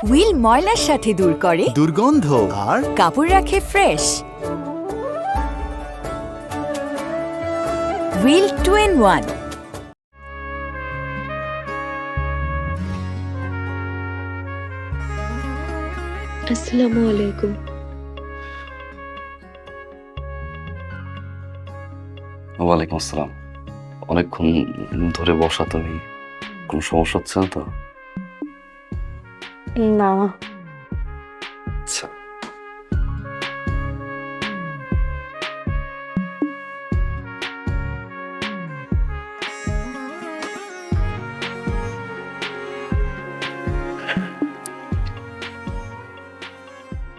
Wheel ময়লার সাথে দূর করে দুর্গন্ধ আর কাপড় রাখে ফ্রেশ। Wheel 2-in-1। আসসালামু আলাইকুম। ওয়ালাইকুম আসসালাম। অনেকক্ষণ ধরে বসা, তুমি কোনো সমস্যা হচ্ছে না তো? না, আচ্ছা,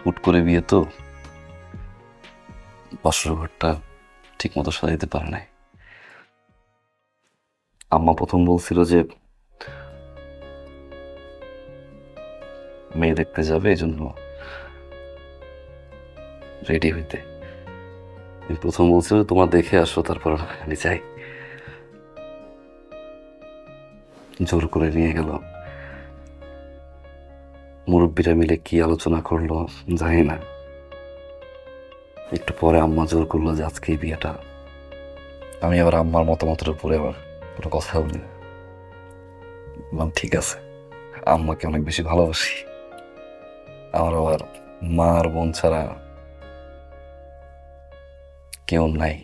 হুট করে বিয়ে তো, বাসর ঘরটা ঠিক মতো সাজাইতে পারে নাই। আম্মা প্রথম বলছিল যে মেয়ে দেখতে যাবে, এই জন্য রেডি হইতে। প্রথম বলছিল তোমার দেখে আসো, তারপর আমি যাই। জোর করে নিয়ে গেল। মুরব্বীরা মিলে কি আলোচনা করলো জানি না। একটু পরে আম্মা জোর করলো যে আজকেই বিয়েটা। আমি আবার আম্মার মতামতের উপরে আবার কোনো কথা বলি না। বললাম ঠিক আছে, আম্মাকে অনেক বেশি ভালোবাসি। আমার আবার মা আর বোন ছাড়া কেউ নাই।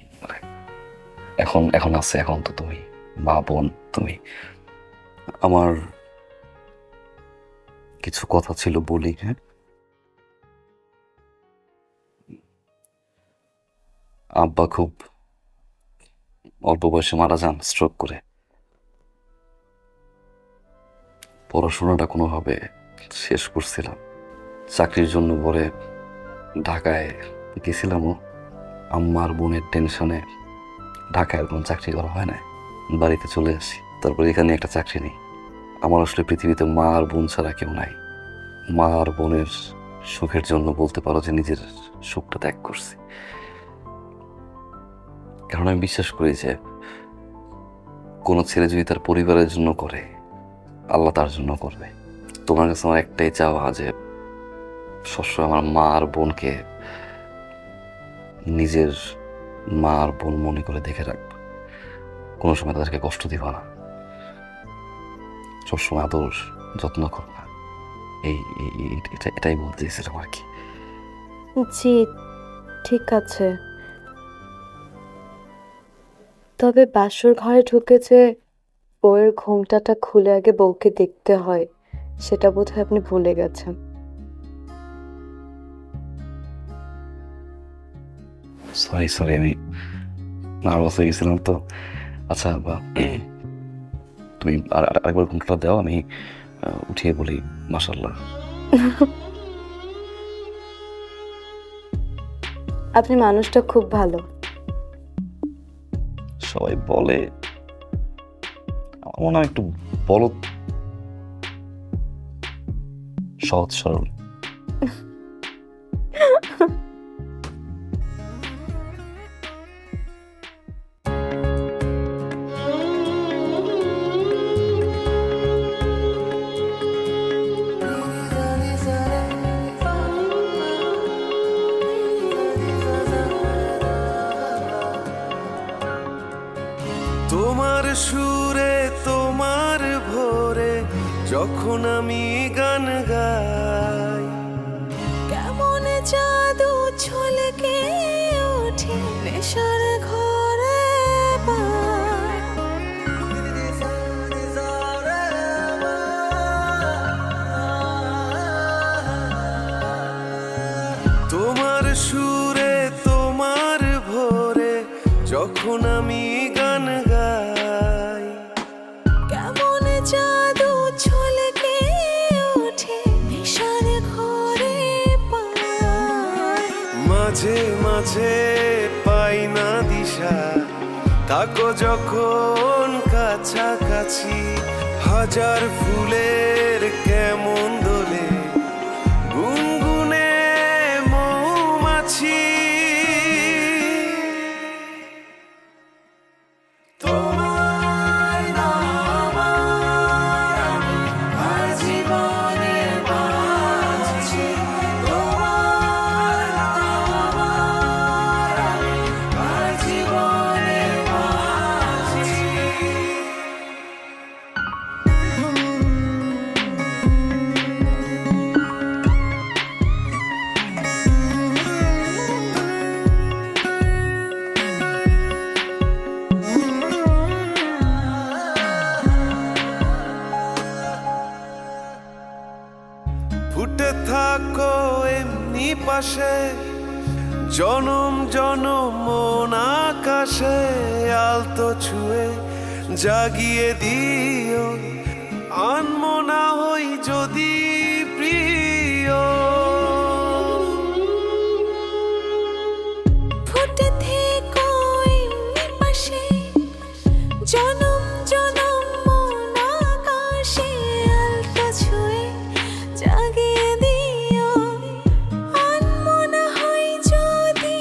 এখন এখন আছে, এখন তো তুমি, মা বোন তুমি। আমার কিছু কথা ছিল বলি। হ্যাঁ, আব্বা খুব অল্প বয়সে মারা যান স্ট্রোক করে। পড়াশোনাটা কোনোভাবে শেষ করছিলাম, চাকরির জন্য পরে ঢাকায় গেছিলামও। আম্মার বোনের টেনশনে ঢাকায় কোনো চাকরি করা হয় না, বাড়িতে চলে আসি। তারপর এখানে একটা চাকরি নেই। আমার আসলে পৃথিবীতে মা আর বোন ছাড়া কেউ নাই। মা আর বোনের সুখের জন্য বলতে পারো যে নিজের সুখটা ত্যাগ করছি। কারণ আমি বিশ্বাস করি যে কোনো ছেলে যদি তার পরিবারের জন্য করে, আল্লাহ তার জন্য করবে। তোমার কাছে আমার একটাই চাওয়া যে সবসময় আমার মা আর বোনকে নিজের মা আর বোন মনে করে দেখে রাখবা। কোনো সময় তাদেরকে কষ্ট দিবা না, সবসময় আদর যত্ন করবা। এটাই বলতে চেয়েছিলাম আর কি। জি ঠিক আছে। তবে বাসর ঘরে ঢুকেছে বউয়ের ঘোমটাটা খুলে আগে বউকে দেখতে হয়, সেটা বোধহয় আপনি ভুলে গেছেন। সরি সরি, আমি নার্ভাস হয়ে গেছিলাম তো। আচ্ছা তুমি আরেকবার ঘুমটা দাও, আমি উঠিয়ে বলি মাশাআল্লাহ। আপনি মানুষটা খুব ভালো। সবাই বলে, আমার মনে হয় একটু বলদ, সহজ সরল। তোমার সুরে তোমার ভোরে যখন আমি গান গাই, কেমন জাদু ছলকে ওঠে নেশার ঘরে পায়। তোমার সুরে তোমার ভোরে যখন আমি গান গাই, কেমন জাদু ছলকে ওঠে নেশার ঘরে পায়। মাঝে মাঝে পাই না দিশা, থাকো যখন কাছাকাছি। হাজার ফুলের কেমন দোলে গুনগুনে মৌমাছি। তোমার নাম আমার জীবনের উঠতে থাকো এমনি পাশে, জনম জনম মন আকাশে আলতো ছুঁয়ে জাগিয়ে দিও, আনমনা হই যদি প্রিয়। ফুটে থেকো এমনি পাশে, জনম জনম মন আকাশে আলতো ছুঁয়ে জাগিয়ে দিও, আনমনা হই যদি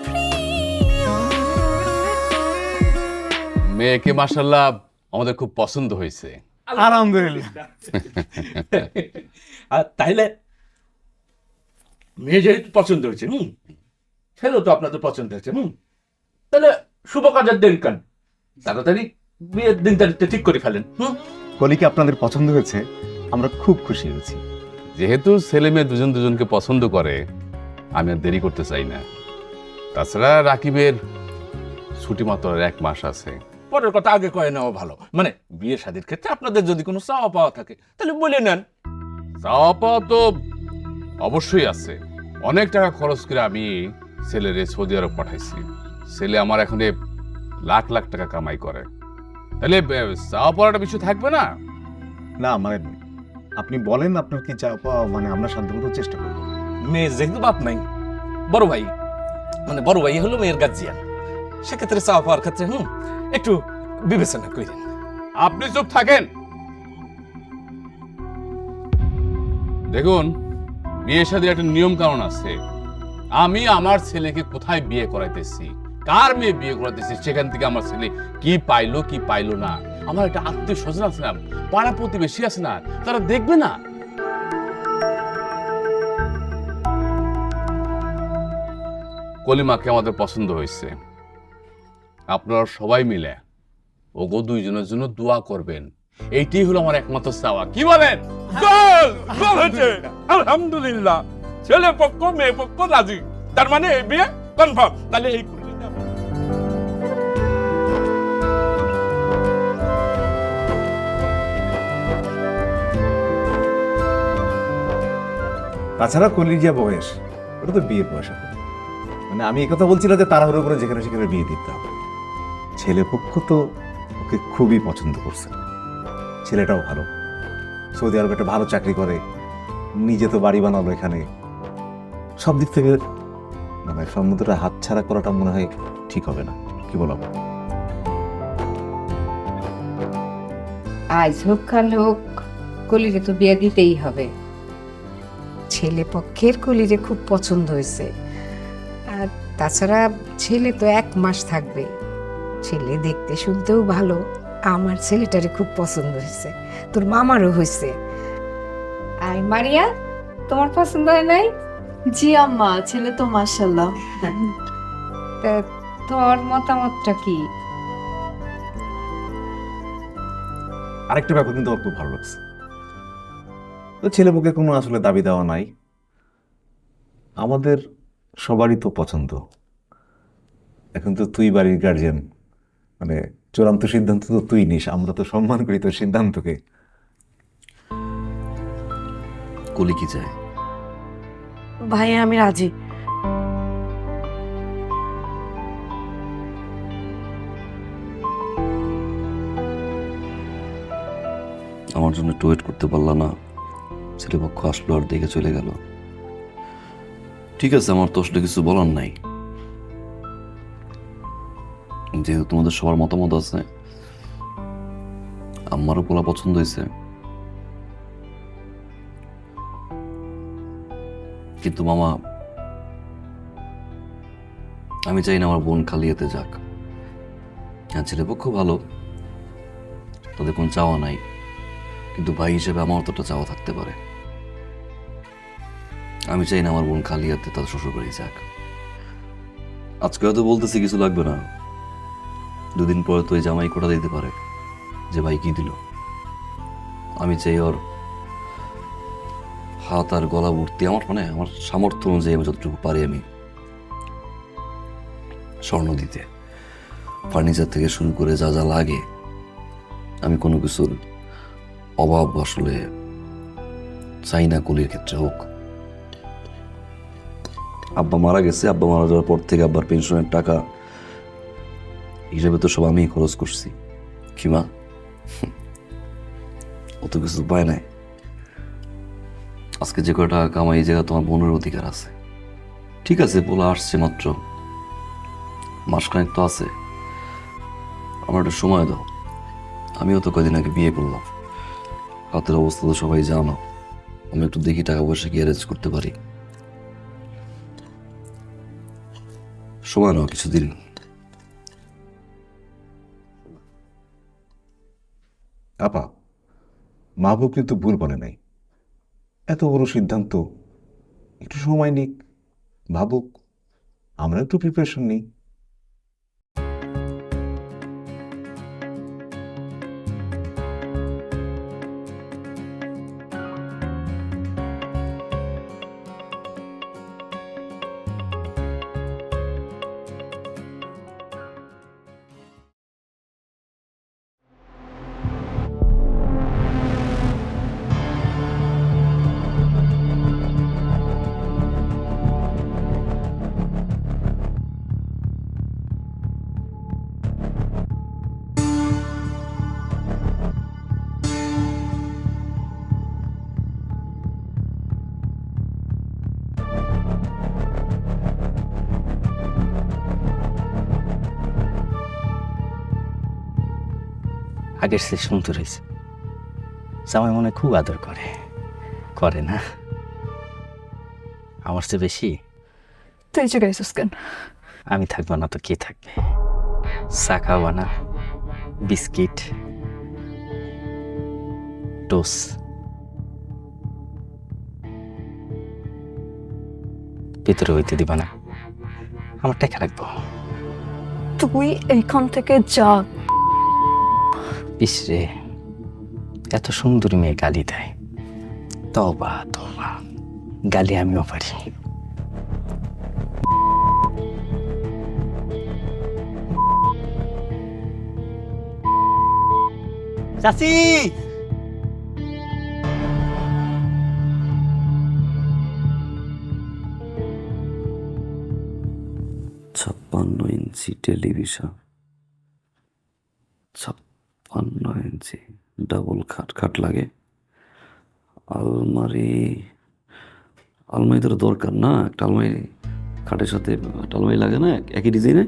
প্রিয়। মেয়েকে মাশাআল্লাহ আমাদের খুব পছন্দ হয়েছে। আলহামদুলিল্লাহ। আর তাইলে মেয়ে যেহেতু পছন্দ হয়েছে, ছেলেও তো আপনাদের পছন্দ হয়েছে, তাহলে শুভ কাজের দিন কেন, তাড়াতাড়ি বিয়ের দিন তারিখটা ঠিক করে ফেলেন। কলিকে আপনাদের পছন্দ হয়েছে, আমরা খুব খুশি হয়েছি। যেহেতু ছেলে মেয়ে দুজন দুজনকে পছন্দ করে, আমি আর দেরি করতে চাই না। তাছাড়া রাকিবের ছুটি মাত্র আর 1 মাস আছে। পরের কথা আগে কয়ে নেওয়া ভালো, মানে বিয়ে শাদীর ক্ষেত্রে আপনাদের যদি কোনো চাওয়া পাওয়া থাকে তাহলে বলে নেন। চাওয়া পাওয়া তো অবশ্যই আছে। অনেক টাকা খরচ করে আমি ছেলের সৌদি আরব পাঠাইছি। ছেলে আমার এখন লাখ লাখ টাকা কামাই করে, তাহলে চাওয়া পাওয়াটা বিষয় থাকবে না। না মানে আপনি বলেন আপনার কি চাওয়া, মানে আমরা সাধ্যমতো চেষ্টা করবো। মেয়ে যেহেতু বাপ নাই, বড় ভাই মানে বড় ভাই হলো মেয়ের গার্জিয়ান, সেক্ষেত্রে চাওয়া পাওয়ার ক্ষেত্রে একটু বিবেচনা করেন। আপনি চুপ থাকেন। দেখুন, বিয়ে শাদীর একটা নিয়ম কানুন আছে। আমি আমার ছেলেকে কোথায় বিয়ে করাইতেছি, কার মেয়ে বিয়ে করাইতেছি, সেখান থেকে আমার ছেলে কি পাইলো কি পাইলো না, আমার একটা আত্মীয় স্বজন আছে না, পাড়া প্রতিবেশী আছে না, তারা দেখবে না। কলিমাকে আমাদের পছন্দ হয়েছে। আপনারা সবাই মিলে ওগো দুইজনের জন্য দোয়া করবেন, এইটাই হলো আমার একমাত্র চাওয়া। কি বলেন? আলহামদুলিল্লাহ, ছেলে পক্ষ মেয়ে পক্ষ রাজি, তার মানে এই বিয়ে কনফার্ম। তাহলে এই তাছাড়া কলির যা বয়স, ওটা তো বিয়ের বয়স এখন। মানে আমি এই কথা বলছিলাম যে তাড়াহুড়ো করে যেখানে সেখানে বিয়ে দিতে হবে। ছেলে পক্ষ তো ওকে খুবই পছন্দ করছে, ছেলেটাও ভালো, সৌদি আরবে একটা ভালো চাকরি করে, নিজে তো বাড়ি বানালো এখানে। সব দিক থেকে মানে সম্মতিটা হাতছাড়া করাটা মনে হয় ঠিক হবে না, কি বলো? আজ হোক কাল হোক কলিরে তো বিয়ে দিতেই হবে। ছেলে পক্ষের কলিরে খুব পছন্দ হয়েছে, আর তাছাড়া ছেলে তো 1 মাস থাকবে। ছেলে দেখতে শুনতেও ভালো, আমার ছেলেটারে খুব পছন্দ হয়েছে, তোর মামারও হয়েছে। আর মারিয়া, তোমার পছন্দ হয় নাই? জি আম্মা, ছেলে তো মাশাআল্লাহ। তা তোর মতামতটা কি? আরেকটা ব্যাপার কিন্তু আমার খুব ভালো লাগছে, তো ছেলে পক্ষে কোনো আসলে দাবি দেওয়া নাই, আমাদের সবারই তো পছন্দ। এখন তো তুই বাড়ির গার্জিয়ান, মানে চূড়ান্ত সিদ্ধান্ত তো তুই নিস, আমরা তো সম্মান করি তোর সিদ্ধান্তকে। কলি কি চায়? ভাই আমি রাজি। আমার জন্য একটু ওয়েট করতে পারলা না? ছেলেপক্ষ আসলো আর দেখে চলে গেল। ঠিক আছে, আমার তো আসলে কিছু বলার নাই, যেহেতু তোমাদের সবার মতামত আছে। আমারও পোলা পছন্দ হয়েছে, কিন্তু মামা আমি চাই না আমার বোন খালিয়াতে যাক। হ্যাঁ, ছেলেপক্ষ ভালো, তাদের কোনো চাওয়া নাই, কিন্তু ভাই হিসেবে আমার তো একটা চাওয়া থাকতে পারে। আমি চাই না আমার বোন খালি হাতে তার শ্বশুর বাড়ি যাক। আজকে হয়তো বলতেছি কিছু লাগবে না, 2 দিন পরে তো এই জামাই কোটা দিতে পারে যে ভাই কি দিল। আমি চাই ওর হাত আর গলা ভর্তি, আমার মানে আমার সামর্থ্য অনুযায়ী আমি যতটুকু পারি আমি স্বর্ণ দিতে। ফার্নিচার থেকে শুরু করে যা যা লাগে, আমি কোনো কিছুর অভাব আসলে চাই না কলির ক্ষেত্রে হোক। আব্বা মারা গেছে, আব্বা মারা যাওয়ার পর থেকে আব্বার পেনশনের টাকা হিসেবে তো সব আমি খরচ করছি। কি মা, অত কিছু পায় নাই। আজকে যে কয়টা কামাই, এই জায়গা তোমার বোনের অধিকার আছে। ঠিক আছে, বলা আসছে মাত্র, মাসখানেক তো আছে, আমার একটা সময় দাও। আমিও তো কয়দিন আগে বিয়ে করলাম, হাতের অবস্থা তো সবাই জানো। আমি একটু দেখি টাকা পয়সা কি অ্যারেঞ্জ করতে পারি। সময় নাও কিছুদিন। আপা, মাহবুব কিন্তু ভুল বলে নাই। এত বড় সিদ্ধান্ত, একটু সময় নিক, ভাবুক, আমরা একটু প্রিপারেশন নিই। আগের সে সুন্দর হয়েছে। জামাই মনে খুব আদর করে, করে না? আমার চেয়ে বেশি। তুই চুকাইছিস কেন? আমি থাকবো না তো কে থাকবে? চা খাওয়া না, বিস্কিট, টোস, ভিতরে হইতে দিবা না? আমার টাকা রাখবো। তুই এইখান থেকে যা। ইসরে, এত সুন্দরী মেয়ে গালি দেয়। তবা তবা, গালি আমিও পারি। চাচি, 56 ইঞ্চি টেলিভিশন, 56 ইঞ্চি ডাবল খাট লাগে। আলমারি, আলমারি তো দরকার না? একটা আলমারি খাটের সাথে একটা আলমারি লাগে না একই ডিজাইনে?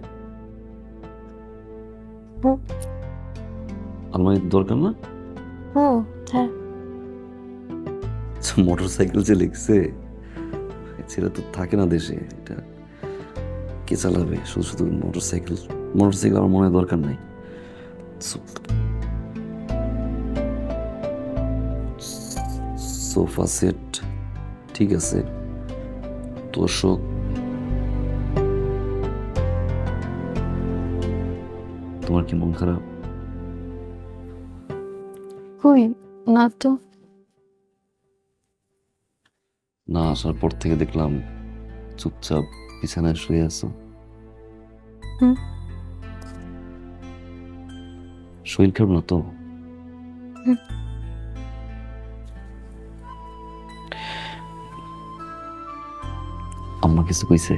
আলমারি দরকার না? হ্যাঁ। মোটর সাইকেল যে লিখছে, ছেলে তো থাকে না দেশে, এটা কে চালাবে? শুধু শুধু মোটর সাইকেল আমার মনে হয় দরকার নাই। সোফা সেট ঠিক আছে, তোষক, তোমার কি মন খারাপ? কই না তো। না আসার পর থেকে দেখলাম চুপচাপ বিছানায় শুয়ে আছো। হুম। শরীর খারাপ না তো? আম্মা কিছু কইছে?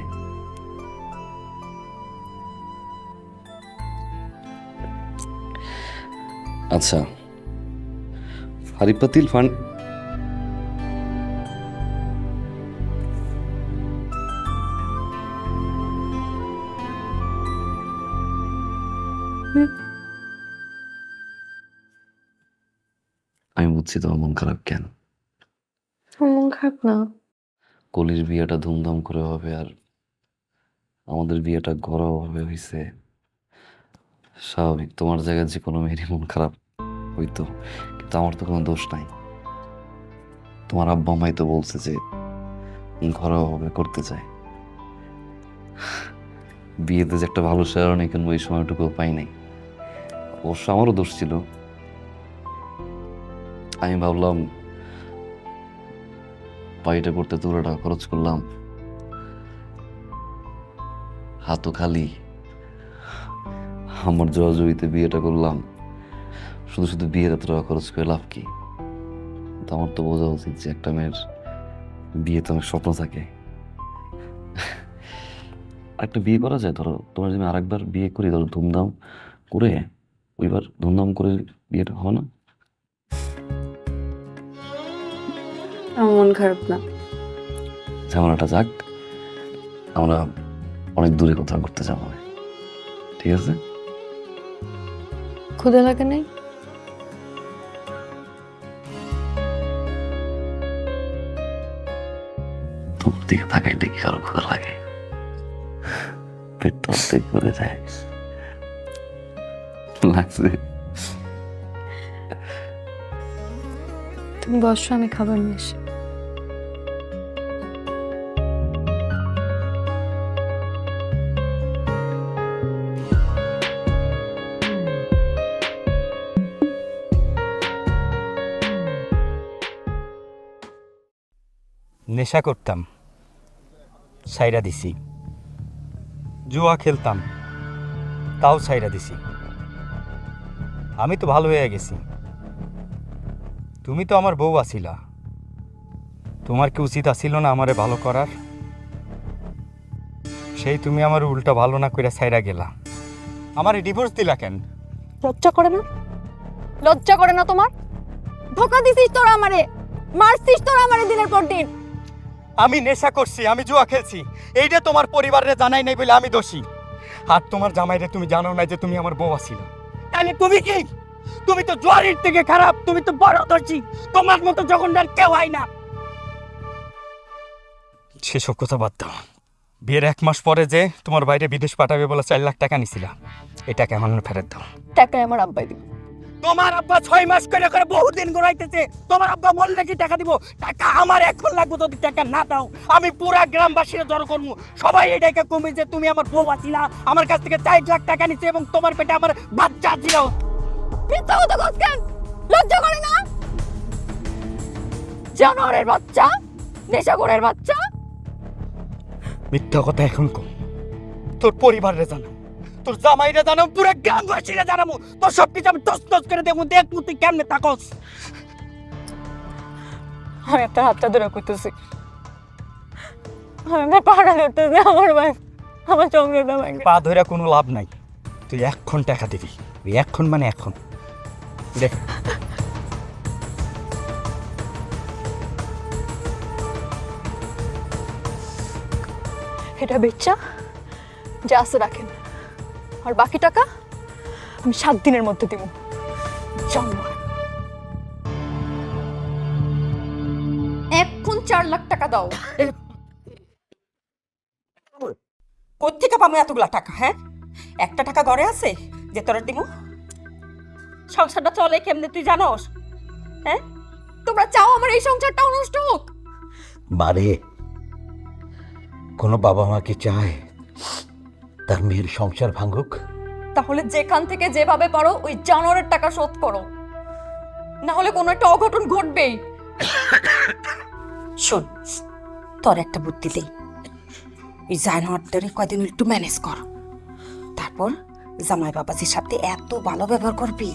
আচ্ছা, হাড়ি পাতিল ফান আমি বুঝছি তোমার মন খারাপ কেন। মন খারাপ না। কলির বিয়েটা ধুমধাম করে হবে, আর আমাদের বিয়েটা ঘরোয়া ভাবে হয়েছে। স্বাভাবিক, তোমার জায়গায় যে কোনো মেয়েরই মন খারাপ হইতো, কিন্তু আমার তো কোনো দোষ নাই। তোমার আব্বা আম্মাই তো বলছে যে ঘরোয়া ভাবে করতে চায়। বিয়েতে যে একটা ভালো শেয়ারনি কিনবো এই সময়টুকু পাই নাই। অবশ্য আমারও দোষ ছিল। আমি ভাবলাম বাড়িটা করতে তো টাকা খরচ করলাম, হাতও খালি, আমার জোয়াজুবিতে বিয়েটা করলাম, শুধু শুধু বিয়ের এত টাকা খরচ করে লাভ কি? তো আমার তো বোঝা উচিত যে একটা মেয়ের বিয়ে তো অনেক স্বপ্ন থাকে। একটা বিয়ে করা যায়, ধরো তোমার যদি আমি আরেকবার বিয়ে করি, ধরো ধুমধাম করে, ওইবার ধুমধাম করে বিয়েটা হয় না? আমার মন খারাপ না। ঝামেলাটা যাক, আমরা অনেক দূরে কোথাও ঘুরতে যাবো, ঠিক আছে? ক্ষুধা লাগে নাই? তোমার দিকে তাকাইলে কি কারো ক্ষুধা লাগে? পেট তো অর্ধেক করে যায়। লাগছে? তুমি বসো, আমি খাবার নিয়ে আসি। নেশা করতাম, ছাইরা দিছি। জুয়া খেলতাম, তাও ছাইরা দিছি। আমি তো ভালো হয়ে গেছি। তুমি তো আমার বউ আছিলা, তোমার কি উচিত আছিল না আমারে ভালো করার? সেই তুমি আমার উল্টা ভালো না কইরা ছাইরা গেলা, আমারে ডিভোর্স দিলা কেন? লজ্জা করে না? লজ্জা করে না তোমার? ধোকা দিছিস তোরা আমারে, মারছিস তোরা আমারে দিনের পর দিন। আমি নেশা করছি, আমি জুয়া খেলছি, এইটা তোমার পরিবারে জানাই নাই বলে আমি দোষী। আর তোমার জামাইরে তুমি জানো না যে তুমি আমার বউ আছিল। তাহলে তুমি কি? তুমি তো জোয়ারির থেকে খারাপ, তুমি তো বড় দোষী। তোমার মতো জঘন্যার কেউ হয় না। সেসব কথা বাদ দাও। বিয়ের 1 মাস পরে যে তোমার বাইরে বিদেশ পাঠাবে বলে 4 লাখ টাকা নিছিলা, এটা কেমন ফেরত দাও। টাকা আমার আব্বাই দিব। তোমার আব্বা 6 মাস করে করে বহুদিন ঘুরাইতেছে। তোমার আব্বা বললে কি টাকা দিব? টাকা আমার এখন লাগবে, যদি টাকা না দাও আমি পুরা গ্রামবাসীরা জড়ো করবো। সবাই এটাকে কমে যে তুমি আমার বউ আছিলা, আমার কাছ থেকে 4 লাখ টাকা নিচ্ছে এবং তোমার পেটে আমার বাচ্চা ছিল। মিথ্যা কথা কস কেন? লজ্জা করে না? জানোয়ারের বাচ্চা, নেশাখোরের বাচ্চা। মিথ্যা কথা এখন কম। তোর পরিবারে জানো, তোর জামাইরা জানো, পুরা গ্রামবাসীরা জানাবো। তোর সব কিছু আমি টস টস করে দেবো, দেখবো তুই কেমনে থাকস। আমি আপনার হাতটা ধরে কইতেছি, আমি আপনার পাড়া ধরতেছি। আমার ভাই, আমার সংসারটা ভাঙে। পা ধরে কোনো লাভ নাই। তুই এখন টাকা দিবি, এখন মানে এখন। দেখ এটা বেচা যা আছে রাখেন, আর বাকি টাকা আমি 7 দিনের মধ্যে দিব। জানোয়ার, এখন 4 লাখ টাকা দাও। কোত্থেকে পাবো এতগুলা টাকা? হ্যাঁ, একটা টাকা ঘরে আছে যে তোরা দিব? সংসারটা চলে কেমনে তুই জানোস? হ্যাঁ, তোমরা চাও আমার এই সংসারটাও নষ্ট হোক? বারে কোনো বাবা মা কি চায় তার মেয়ের সংসার ভাঙুক? তাহলে যেখান থেকে যেভাবে পারো ওই জানোয়ারের টাকা শোধ করো, না হলে কোনো একটা অঘটন ঘটবেই। শোন, তোর একটা বুদ্ধি দেই। এই জানোয়ারটারে কয়দিন একটু ম্যানেজ কর, তারপর জামাই বাবাজির সাথে এত ভালো ব্যবহার করবি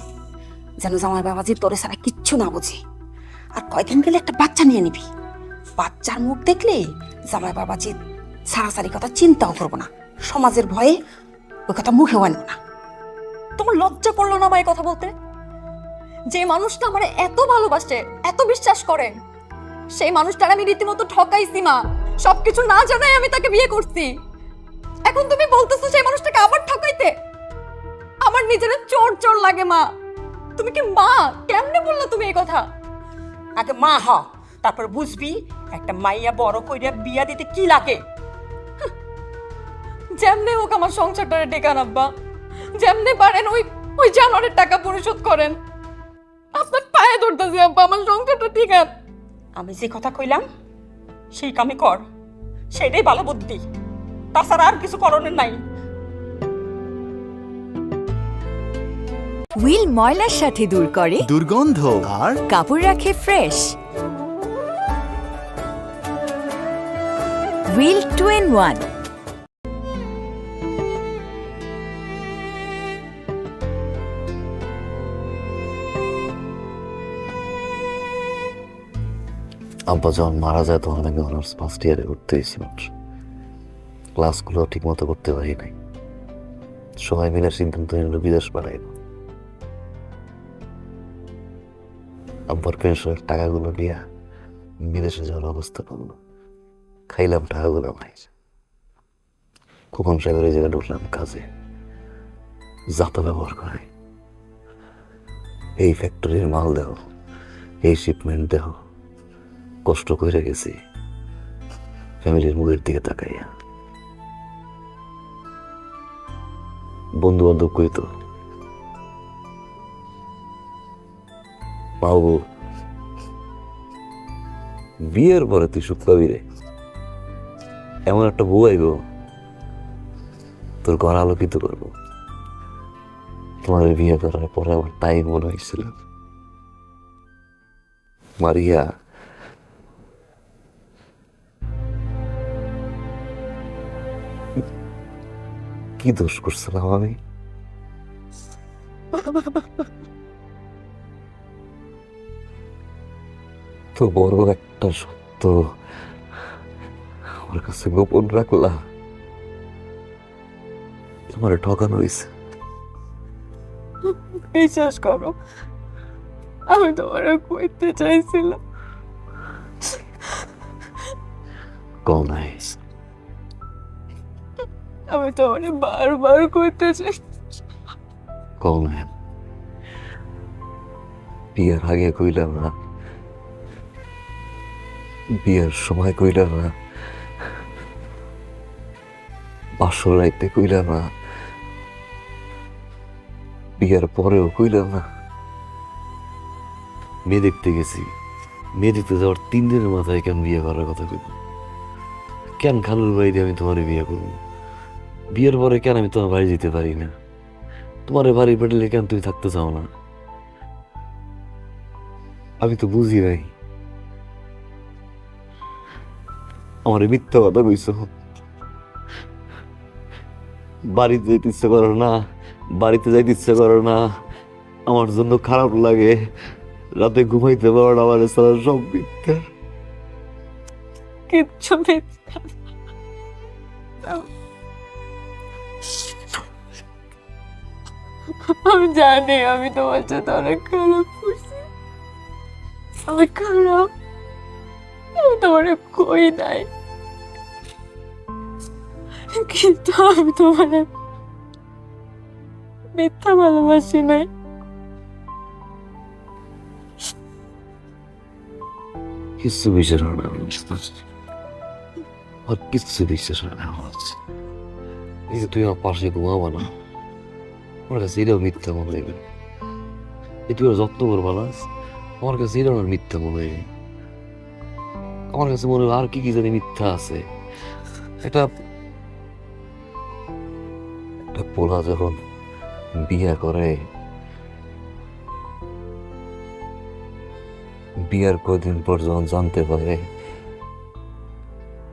যেন জামাই বাবাজি তোরে ছাড়া কিচ্ছু না বুঝে। আর কয়দিন গেলে একটা বাচ্চা নিয়ে নিবি। বাচ্চার মুখ দেখলে জামাই বাবাজি সারাসারি কথা চিন্তাও করবো না, সমাজের ভয়ে ওই কথা মুখেও আনবো না। তোমার লজ্জা করলো না আমার এই কথা বলতে? যে মানুষটা আমার এত ভালোবাসে, এত বিশ্বাস করে, সেই মানুষটার আমি রীতিমতো ঠকাইছি মা। সবকিছু না জানাই আমি তাকে বিয়ে করছি। এখন তুমি বলতেছো সেই মানুষটাকে আবার ঠকাইতে? আমার নিজের চোর চোর লাগে মা। তুমি কি মা? কেমনে বললো তুমি এই কথা? আগে মা হ, তারপর বুঝবি একটা মাইয়া বড় কইরা বিয়া দিতে কি লাগে। যেমনে হোক আমার সংসারটারে ডেকান আব্বা, যেমনে পারেন ওই ওই জানোয়ারের টাকা পরিশোধ করেন। আপনার পায়ে ধরতেছি আব্বা, আমার সংসারটা ঠিক আছে। আমি যে কথা কইলাম সেই কামে কর, সেটাই ভালো বুদ্ধি। তাছাড়া আর কিছু করণের নাই। হুইল ময়লার সাথে দূর করে দুর্গন্ধ আর কাপড় রাখে ফ্রেশ। Wheel 2-in-1। আব্বা যখন মারা যায় তখন আমি অনার্স ফার্স্ট ইয়ারে উঠতে হয়েছি মাত্র। ক্লাসগুলো ঠিক মতো করতে পারি নাই। সবাই মিলে সিদ্ধান্ত নিল বিদেশ পাঠাইব। আব্বার পেনশনের টাকাগুলো নিয়ে বিদেশে যাওয়ার অবস্থা করলো। খাইলাম টাকাগুলো নাই। খোকন সাহেবের এই জায়গায় ঢুকলাম কাজে, যাতা ব্যবহার করে। এই ফ্যাক্টরির মাল দেও, এই শিপমেন্ট দেও, কষ্ট করে গেছি ফ্যামিলির মুখের দিকে তাকাইয়া। বন্ধু বান্ধব কইতো বাবু বিয়ের পরে তুই সুখ পাবি রে, এমন একটা বউ আইব তোর ঘর আলোকিত করবো। তোমার বিয়ে করার পরে আমার তাই মনে হয়েছিল। মারিয়া কি দোষ করছিলাম আমি? তো বড় একটা সত্য আমার কাছে গোপন রাখলা। তোমার ঠকানো হয়েছে। বিশ্বাস করো, আমি তোমার কইতে চাইছিলাম। কল নাই। আমি তোমার বারবার কইতে চাই। কল নাই। বিয়ের আগে কইলাম না, বিয়ের সময় কইলাম না, বাসর রাইতে কইলাম না, বিয়ের পরেও কইলাম না। মেয়ে দেখতে গেছি, মেয়ে দেখতে যাওয়ার 3 দিনের মাথায় কেন বিয়ে করার কথা কইব? কেন খালুর বাড়িতে আমি তোমার বিয়ে করবো? বিয়ের পরে কেন আমি তোমার বাড়ি যেতে পারি না? তোমার বাড়ি পাঠালে কেন তুমি থাকতে চাও না? আমি তো বুঝি নাই। আমার মিথ্যা কথা কইছ। বাড়িতে যেতে ইচ্ছে করো না, বাড়িতে যাইতে ইচ্ছে করো না, আমার জন্য খারাপ লাগে, রাতে ঘুমাইতে পারো না, আমার সারা সব মিথ্যা। কিচ্ছু মিথ্যা। আমি জানি আমি তোমার সাথে অনেক খারাপ করছি, আমি খারাপ, আমি তোমার কই নাই, কিন্তু আমি তোমার মিথ্যা ভালোবাসি নাই। কিচ্ছু বিশ্বাস হয় না, আর কিচ্ছু বিশ্বাস হয় না আমার। এই যে তুই আমার পাশে ঘুমাবা না, আমার কাছে এটাও মিথ্যা মনে হইবে। এই তুই যত্ন করবা না, আমার কাছে এটাও আমার মিথ্যা মনে হইবে। আমার কাছে মনে হয় আর কি কি জানি মিথ্যা আছে। একটা পোলা যখন বিয়ে করে, বিয়ার কয়েকদিন পর যখন জানতে পারে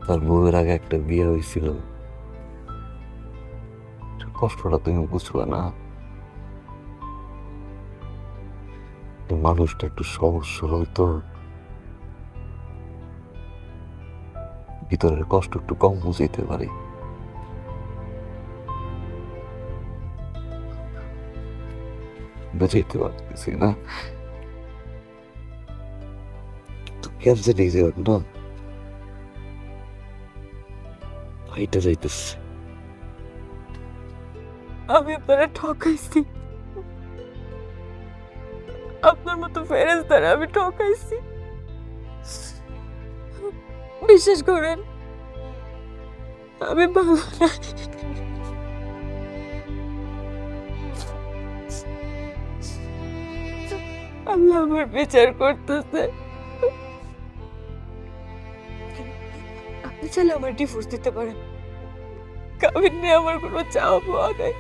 তার বউয়ের আগে একটা বিয়ে হয়েছিল, কষ্টটা তুমি বুঝবে না। মানুষটা একটু সহজ সরল তো, ভিতরের কষ্ট একটু কম বুঝাইতে পারি। বুঝাইতে পারতেছি না তো কেন জানি না ভাইটা যাইতেছে। আমি আপনারা ঠকাইছি, আপনার মতো ফেরেশতারা আমি ঠকাইছি, বিশ্বাস করেন আমি ভালো না। আল্লাহ আমার বিচার করতেছে। আপনি চাইলে আমার ডিভোর্স দিতে পারেন, কাবিন নিয়ে আমার কোনো চাওয়া পাওয়া নেই।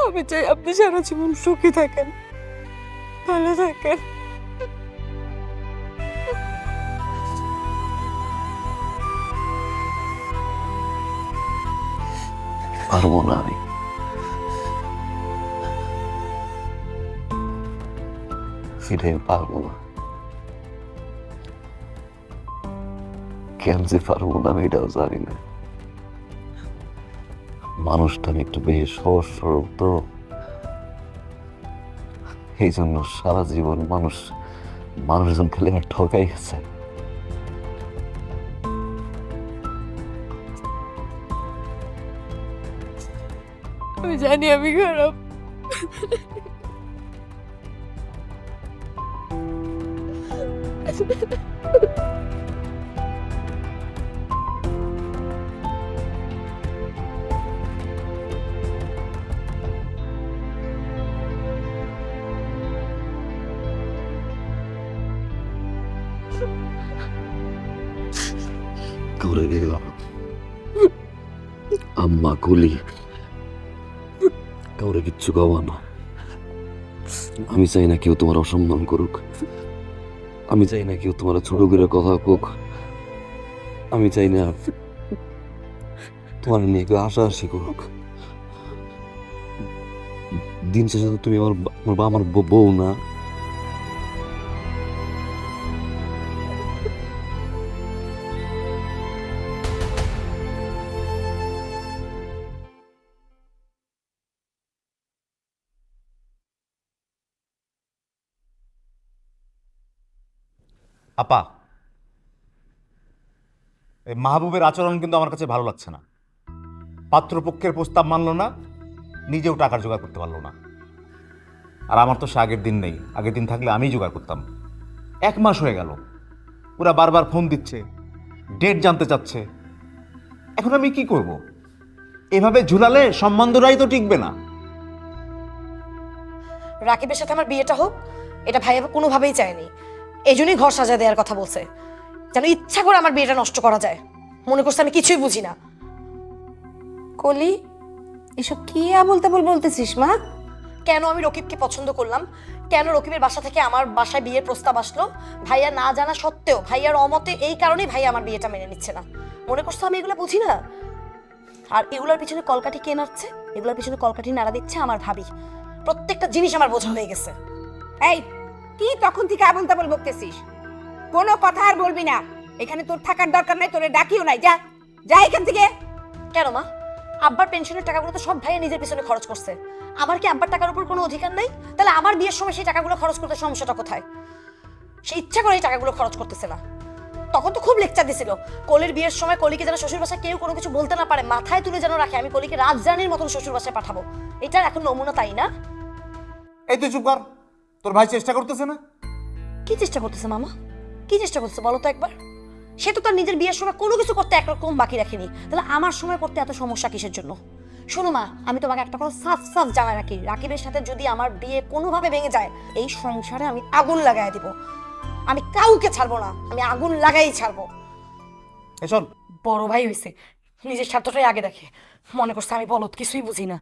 আমি চাই আপনি সারা জীবন সুখী থাকেন, ভালো থাকেন। পারবো না আমি, সেটাই পারবো না। কেন যে পারবো না আমি এটাও জানি না। মানুষটা আমি একটু বেশি সহজ সরল তো, এই জন্য সারা জীবন মানুষজন খালি আমার ঠকাই গেছে। আমি জানি আমি খারাপ, করে গেলাম আম্মা কলি কাউরে কিচ্ছু খাওয়া না। আমি চাই না কেউ তোমার অসম্মান করুক, আমি চাই না কেউ তোমার ছোট করে কথা কোক, আমি চাই না তোমার নিয়ে কেউ হাসাহাসি করুক। দিন শেষে তো তুমি আমার বউ না। আপা, এই মাহবুবের আচরণ কিন্তু আমার কাছে ভালো লাগছে না। পাত্রপক্ষের প্রস্তাব মানলো না, নিজেও টাকার জোগাড় করতে পারলো না। আর আমার তো সে আগের দিন নেই, আগের দিন থাকলে আমিই জোগাড় করতাম। 1 মাস হয়ে গেল, ওরা বারবার ফোন দিচ্ছে, ডেট জানতে চাচ্ছে। এখন আমি কি করব? এভাবে ঝুলালে সম্বন্ধটাই তো টিকবে না। রাকিবের সাথে আমার বিয়েটা হোক, এটা ভাইয়া কোনোভাবেই চায়নি। এই জন্যই ঘর সাজা দেওয়ার কথা বলছে, যেন ইচ্ছা করে আমার বিয়েটা নষ্ট করা যায়। মনে করছে আমি কিছুই বুঝি না। কলি, এসব কি আবল তাবল বলতেছিস মা? কেন আমি রকিবকে পছন্দ করলাম, কেন রকিবের বাসা থেকে আমার বাসায় বিয়ের প্রস্তাব আসলো, ভাইয়া না জানা সত্ত্বেও, ভাইয়ার অমতে, এই কারণেই ভাইয়া আমার বিয়েটা মেনে নিচ্ছে না। মনে করছো আমি এগুলো বুঝি না? আর এগুলোর পিছনে কলকাঠি কে নাড়ছে? এগুলোর পিছনে কলকাঠি নাড়া দিচ্ছে আমার ভাবি। প্রত্যেকটা জিনিস আমার বোঝা হয়ে গেছে। এই, কি তখন থেকে আবল তাবল বকতেছিস? কোনো কথা আর বলবি না। এখানে তোর থাকার দরকার নাই, তোরে ডাকিও নাই। যা যা এখান থেকে। কেন মা? আব্বার পেনশনের টাকাগুলো তো সব ভাইয়া নিজের পিছনে খরচ করছে। আমার কি আব্বার টাকার উপর কোনো অধিকার নাই? তাহলে আমার বিয়ের সময় সেই টাকাগুলো খরচ করতে সমস্যাটা কোথায়? সে ইচ্ছা করে এই টাকাগুলো খরচ করতেছে না। তখন তো খুব লেকচার দিছিল, কলির বিয়ের সময় কলিকে যেন শ্বশুর বাসায় কেউ কোনো কিছু বলতে না পারে, মাথায় তুলে যেন রাখে, আমি কলিকে রাজরানীর মতন শ্বশুর বাসায় পাঠাবো। এটার এখন নমুনা, তাই না? এই তুই চুপ কর, তোর ভাই চেষ্টা করতেছে না? কি চেষ্টা করতেছে মামা? কি চেষ্টা করতেছে বলো তো একবার? সে তো তার নিজের বিয়ের সময় কোনো কিছু করতে একরকম বাকি রাখেনি, তাহলে আমার সময় করতে এত সমস্যা কিসের জন্য? শোনো মা, আমি তোমাকে একটা কথা সাফ সাফ জানাই রাখি, রাকিবের সাথে যদি আমার বিয়ে কোনোভাবে ভেঙে যায়, এই সংসারে আমি আগুন লাগাই দিব। আমি কাউকে ছাড়বো না, আমি আগুন লাগাই ছাড়বো। এসব বড় ভাই হয়েছে, নিজের স্বার্থটাই আগে দেখে, মনে করছে আমি বলদ, কিছুই বুঝি না।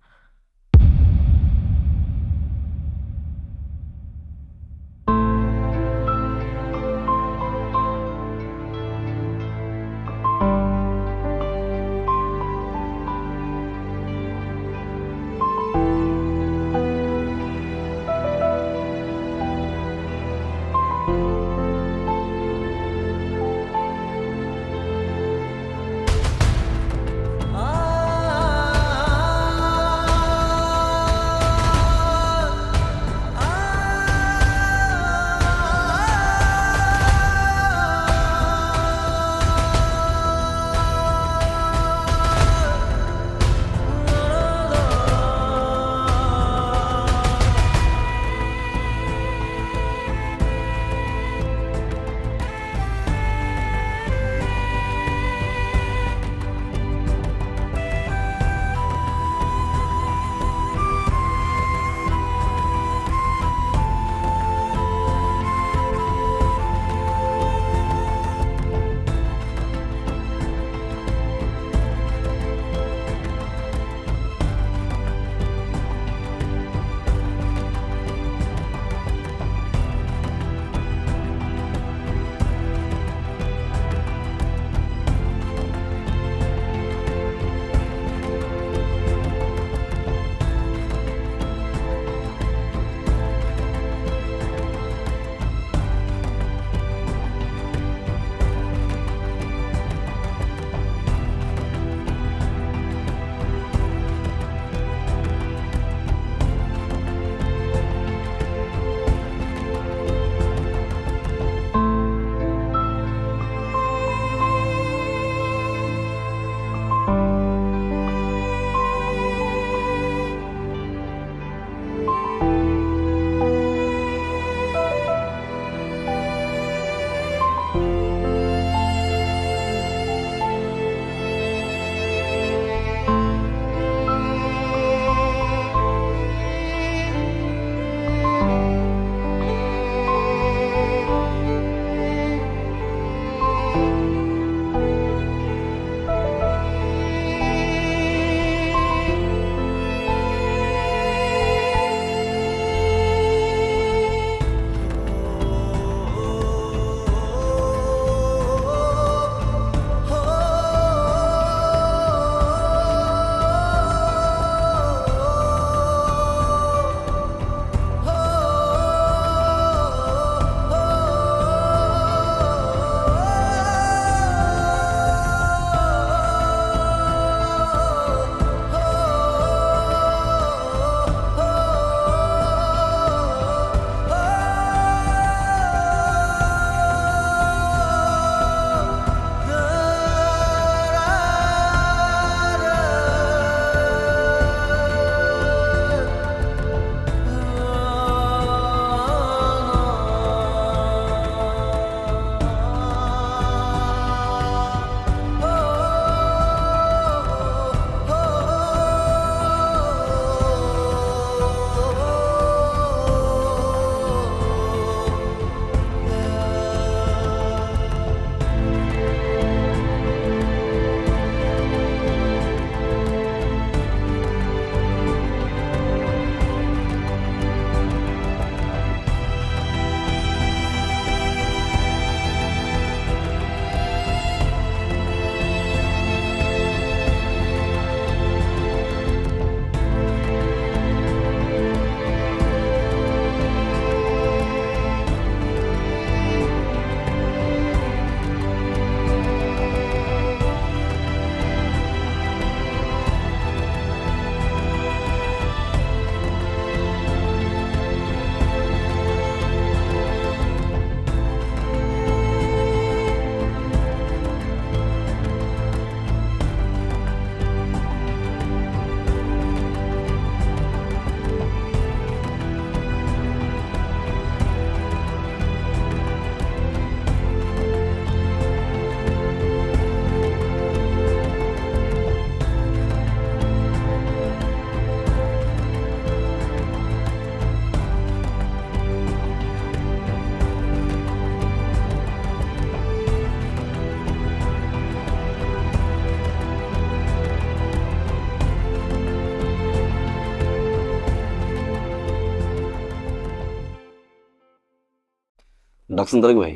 ডাকছেন তারেক ভাই?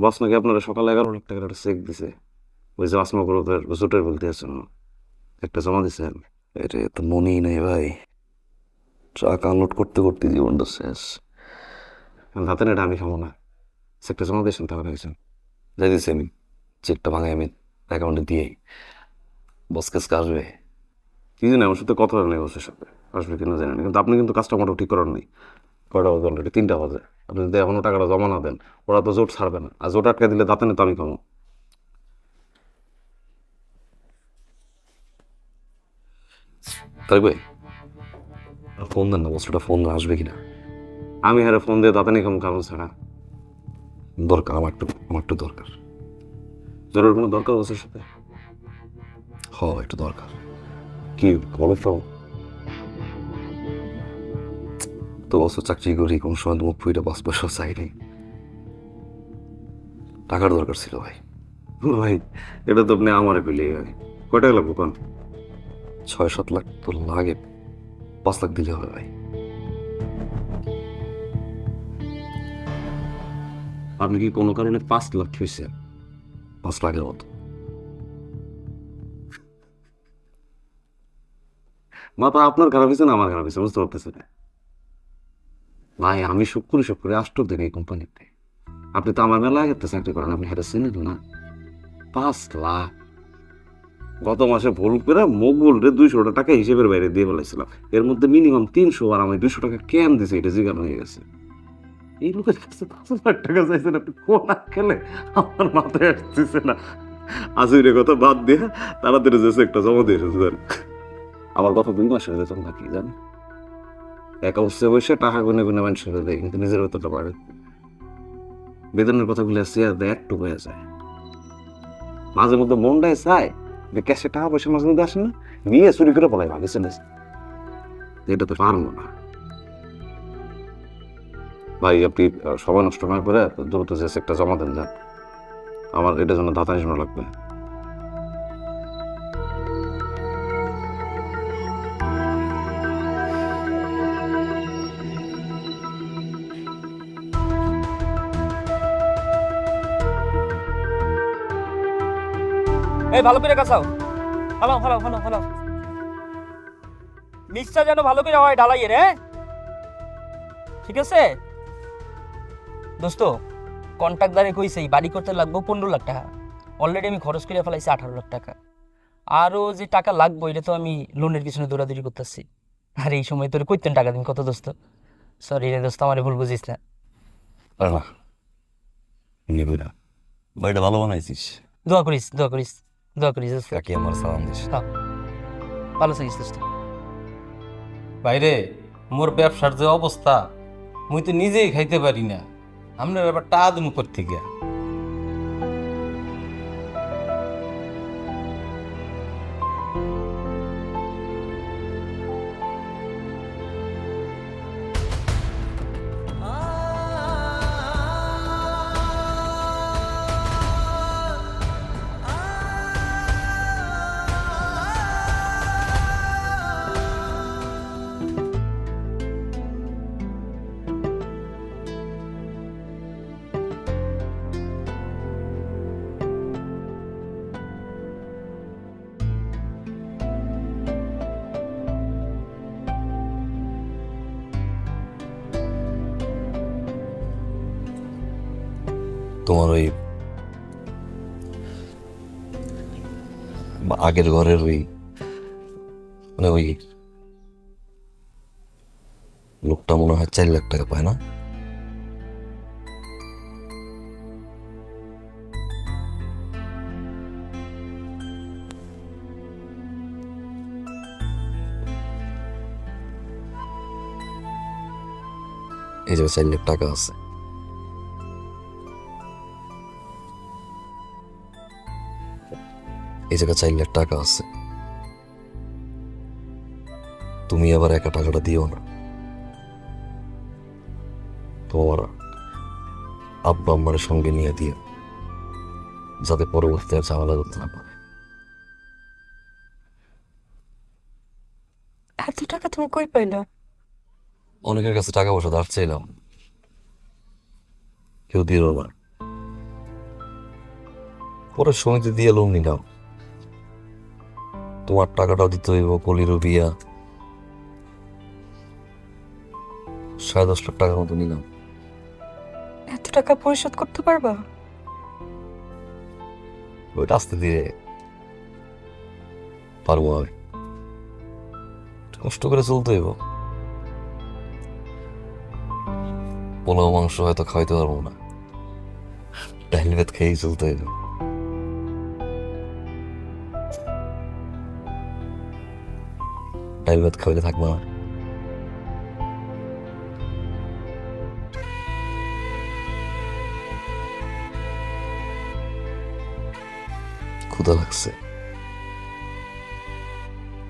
বস নাকি আপনারা সকালে 11 লাখ টাকার একটা চেক দিছে, ওই যে আসমা গ্রুপের জোটের বলতে আছেন, একটা জমা দিছেন। এটা তো মনেই নেই ভাই, ট্রাক আনলোড করতে করতে জীবনটা শেষ। হাতে নেটা আমি খাবো না, চেকটা জমা দিয়েছেন টাকা রাখছেন, যাই দিচ্ছি আমি। চেকটা ভাঙাই আমি অ্যাকাউন্টে দিয়েই বস কাজকে আসবে। কি জানি, আমার সাথে কথা নেই বসের সাথে, আসবে কিনা জানি না, কিন্তু আপনি কিন্তু কাজটা মোটেও ঠিক করার নেই। কয়টা বাজে অলরেডি? 3টা বাজে। আপনি যদি এখনো টাকাটা জমা না দেন, ওরা তো জোট ছাড়বে না, আর জোট আটকে দিলে দাঁতে তো আমি খাবো। তাই ভাই ফোন দেন না, বস্তুটা ফোন আসবে কিনা। আমি হ্যাঁ ফোন দিয়ে দাঁতে নিয়ে খাবো ছাড়া দরকার, আমার একটু দরকার, জরুরি কোনো দরকার বসের সাথে। একটু দরকার। কি বলো তো? তো বছর চাকরি করি, কোন সময় মুখ ফুইটা 5 পয়সা চাইনি, টাকার দরকার ছিল ভাই। ভাই এটা তো আপনি আমারে পেলে ভাই, কয় টাকা লাগবো কোন? 6-7 লাখ তো লাগে, 5 লাখ দিলে হবে ভাই। আপনি কি কোনো কারণে 5 লাখ হয়েছে? 5 লাখের মতো মাথা আপনার খারাপ হয়েছে না আমার খারাপ হয়েছে বুঝতে পারতেছে না ভাই। আমি শুক্রে আষ্টক দিন এই কোম্পানিতে, আপনি তো আমার মেলা আগে চাকরি করেন, আপনি হেঁটে চিনেন না। 5 লাখ গত মাসে ভুল করে মকবুলরে 200 টাকা হিসেবের বাইরে দিয়ে বলেছিলাম, এর মধ্যে মিনিমাম 300, আর আমি 200 টাকা কেন দিছে এটা জিজ্ঞাসা হয়ে গেছে। এই লোকের কাছে 5 লাখ টাকা চাইছেন আপনি, কোন খেলে আমার মাথায় আসতেছে না। আসলে কথা বাদ দিয়ে তাড়াতাড়ি যেছে একটা জমা দিয়ে এসেছেন। আমার গত 2 মাসের বেতন নাকি জানি, একা বসে বসে টাকা গুনে গুনে মানুষ দেয়, কিন্তু নিজের বেতনটা বাড়ে। বেতনের কথাগুলো শেয়ার দেয় একটু হয়ে যায়, মাঝে মধ্যে মনটায় চায় যে ক্যাশে টাকা পয়সা মাঝে মধ্যে আসে না, নিয়ে চুরি করে পলাই ভাগেছে না, এটা তো পারবো না ভাই। আপনি সময় নষ্ট না করে দ্রুত যে একটা জমা দেন যান, আমার এটার জন্য ধাতা নিশানো লাগবে। এই ভালো করে কাছাও, হ্যালো হ্যালো হ্যালো হ্যালো, নিচটা যেন ভালো করে হয় ঢালাইয়ের, হ্যাঁ ঠিক আছে দোস্ত। কন্ট্রাক্টদারে কইছে বাড়ি করতে লাগবো 15 লাখ টাকা, অলরেডি আমি খরচ করে ফেলাইছি 18 লাখ টাকা। আরও যে টাকা লাগবো এটা তো আমি লোনের পিছনে দৌড়াদৌড়ি করতেছি, আর এই সময় তোর কইতেন টাকা দিন কত দোস্ত। সরি রে দোস্ত, আমার ভুল বুঝিস না। না নিবি না, বাড়িটা ভালো বানাইছিস, দোয়া করিস দোয়া করিস দোয়া করিস দোস্ত। কাকি আমার সালাম দিস। হ্যাঁ ভালো থাকিস দোস্ত। বাইরে মোর ব্যবসার যে অবস্থা, মুই তো নিজেই খাইতে পারি না, আপনার ব্যাপারটা আদম উপর থেকে। তোমার ওই আগের ঘরের ওই মানে ওই লোকটা মনে হয় 4 লাখ টাকা পায় না? এই যে 4 লাখ টাকা আছে, এই জায়গায় 4 লাখ টাকা আছে। তুমি আবার একা টাকাটা দিও না, তোমার আব্বা আম্মার সঙ্গে নিয়ে দিও, যাতে পরবর্তীতে আর ঝামেলা করতে না পারে। এত টাকা তুমি কই পাইলা? অনেকের কাছে টাকা পয়সা ধার চাইলাম, কেউ দিল না। পরে সমিতি দিয়ে লোন নিলাম, তোমার টাকাটাও দিতে হইব, কলিরও বিয়া, 10.5 লাখ টাকার মতো নিলাম। এত টাকা পরিশোধ করতে পারবা? ওইটা আস্তে ধীরে পারবো আমি, কষ্ট করে চলতে হইব। পোলাও মাংস হয়তো খাওয়াইতে পারবো না, ডাইল ভাত খেয়েই চলতে হইব। ডাইল ভাত খাওয়াইলে থাকবো না। ক্ষুধা লাগছে,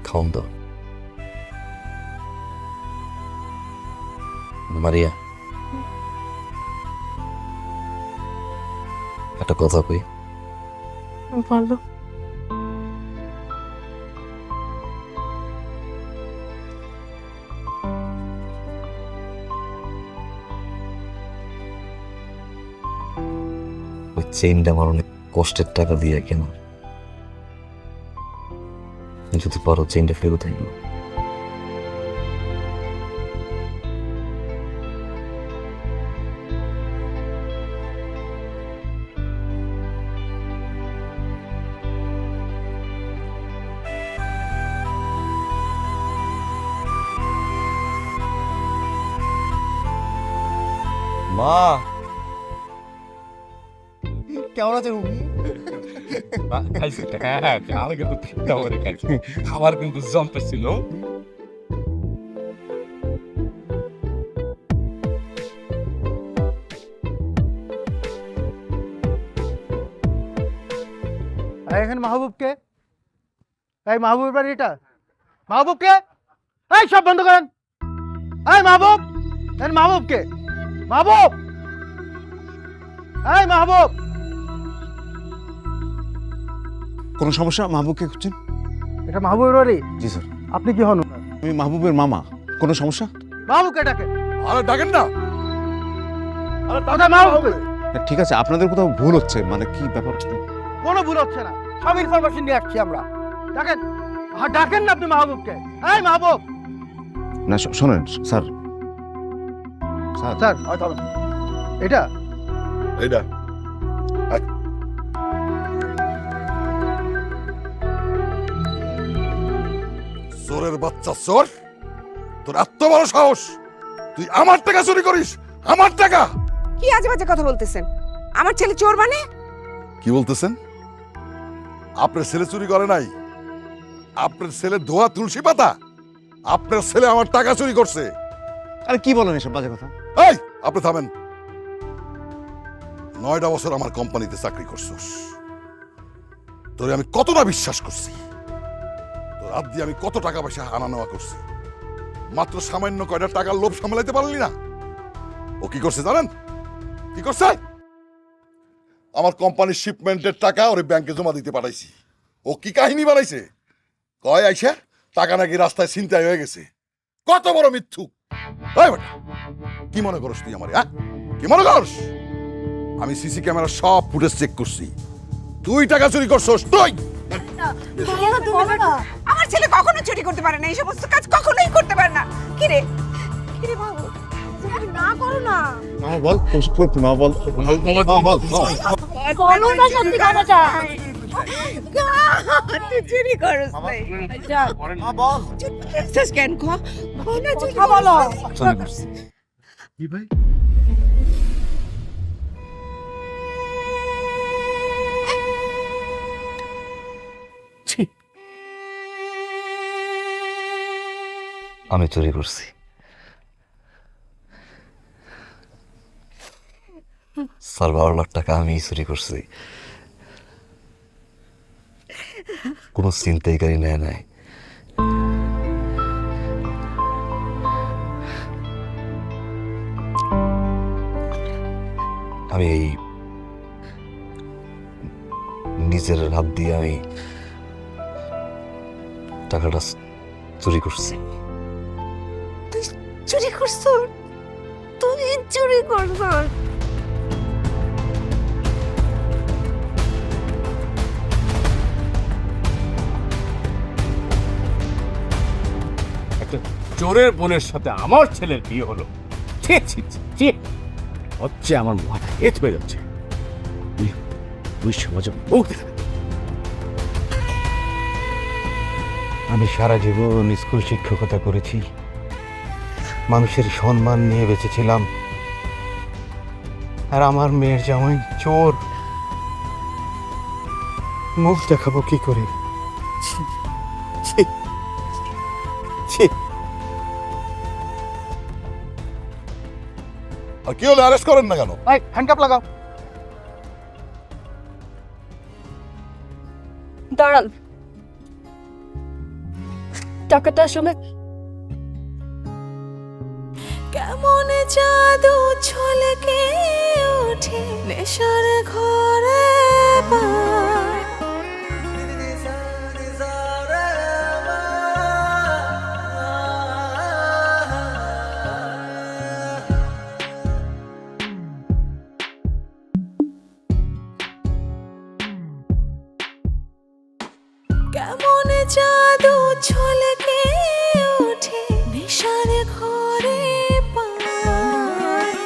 খাওন দাও। মারিয়া, একটা কথা কই। বলো। ওই চেইনটা আমার অনেক কষ্টের টাকা দিয়ে কেনা, যদি পারো চেইনটা ফেরত আইনো। মা, কেমন আছেন? খাবার কিন্তু জম্পেছিল। এখানে মাহবুবকে, এই মাহবুবের বাড়ি এটা, মাহবুবকে, এই সব বন্ধ করেন। এই মাহবুব, এই মাহবুবকে, মাহবুব, এই মাহবুব। কোনো সমস্যা? মাহবুবকে খুঁজছেন? এটা মাহবুবের বাড়ি? জি স্যার। আপনি কি হন? আমি মাহবুবের মামা। কোনো সমস্যা? মাহবুবকে ডাকে। আরে ডাকেন না। আরে মাহবুব, ঠিক আছে, আপনাদের কোথাও ভুল হচ্ছে, মানে কি ব্যাপার? কোনো ভুল হচ্ছে না, সব ইনফরমেশন নিয়ে আসছি আমরা। ডাকেন, ডাকেন না আপনি মাহবুবকে। এই মাহবুব। না শোনেন স্যার, স্যার এটা এইটা চোরের বাচ্চা চোর, তোর এত বড় সাহস, তুই আমার টাকা চুরি করিস? আমার টাকা? কি আজে বাজে কথা বলতেছেন? আমার ছেলে চোর মানে? কি বলতেছেন? আপনার ছেলে চুরি করে নাই, আপনার ছেলে ধোয়া তুলসী পাতা। আপনার ছেলে আমার টাকা চুরি করছে। আরে কি বলেন এসব বাজে কথা? এই আপনি থামেন। 9টা বছর আমার কোম্পানিতে চাকরি করছিস, তোরে আমি কতটা বিশ্বাস করছি, তোর হাত দিয়ে আমি কত টাকা পয়সা আনা নেওয়া করছি, মাত্র সামান্য কয়টা টাকার লোভ সামলাইতে পারলি না। ও কি করছে জানেন? কি করছে? আমার কোম্পানির শিপমেন্টের টাকা ওরে ব্যাংকে জমা দিতে পাঠাইছি। ও কি কাহিনী বানাইছে, কয় আইসা টাকা নাকি রাস্তায় ছিনতাই হয়ে গেছে। কত বড় মিথ্যুক! এই বেটা, কি মনে করস তুই আমারে? হ্যাঁ, কি মনে করস? আমি সিসি ক্যামেরা সব ফুটেজ চেক করছি, তুই টাকা চুরি করছস। তুই আমার ছেলে কখনো চুরি করতে পারে না, এই সমস্ত কাজ কখনোই করতে পারে না। কি রে বাবু, না করো না। মা বল, মা বল, বলো না সত্যি কথাটা। তুই চুরি করছ নাই? মা বল, কেন কথা বলো। কি ভাই? আমি চুরি করছি। স্যার 12 লাখ টাকা আমি চুরি করছি, কোনো চিন্তাইকারী নেয় নাই। আমি এই নিজের হাত দিয়ে আমি টাকাটা চুরি করছি। চুরি করছ? তুই চুরি করছ? চোরের বোনের সাথে আমার ছেলের বিয়ে হলো। ছি ছি ছি, ছি হচ্ছে আমার মাথা হেঁচ হয়ে যাচ্ছে। সমাজে মুখ দেখা যায়। আমি সারা জীবন স্কুল শিক্ষকতা করেছি, মানুষের সম্মান নিয়ে বেঁচেছিলাম, আর আমার মেয়ের জামাই চোর। মুখ দেখাবো কি করে? ছি, ছি, ছি। আর কি হলে অ্যারেস্ট করেন না কেন? ভাই হ্যান্ডকাপ লাগাও। দাঁড়ান, টাকাটা আসলে কেমন জাদু ছলকে ওঠে নেশার ঘরে কেমন জাদু ছলকে ওঠে নেশার ঘরে পায়।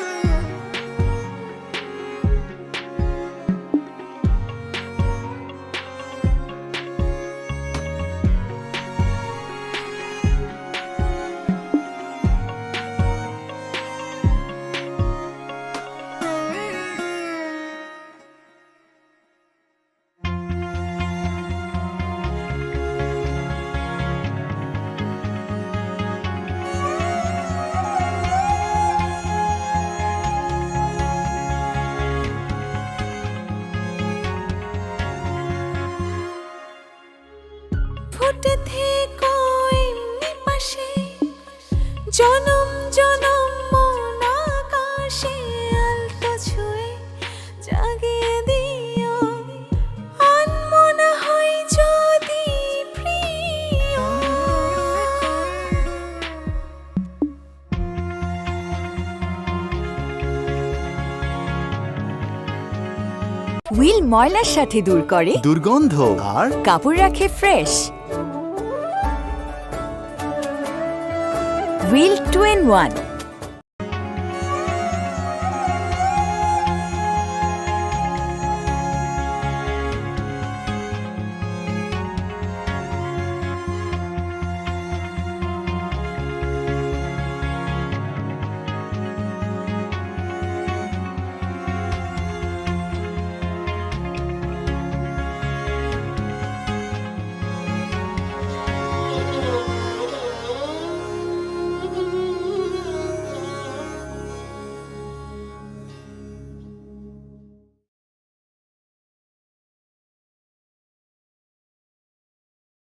ফুটে থেকো এমনি পাশে, জনম জনম মন আকাশে আলতো ছুঁয়ে জাগিয়ে দিও আনমনা হই যদি প্রিয়। হুইল ময়লার সাথে দূর করে দুর্গন্ধ আর কাপড় রাখে ফ্রেশ। Wheel 2 in 1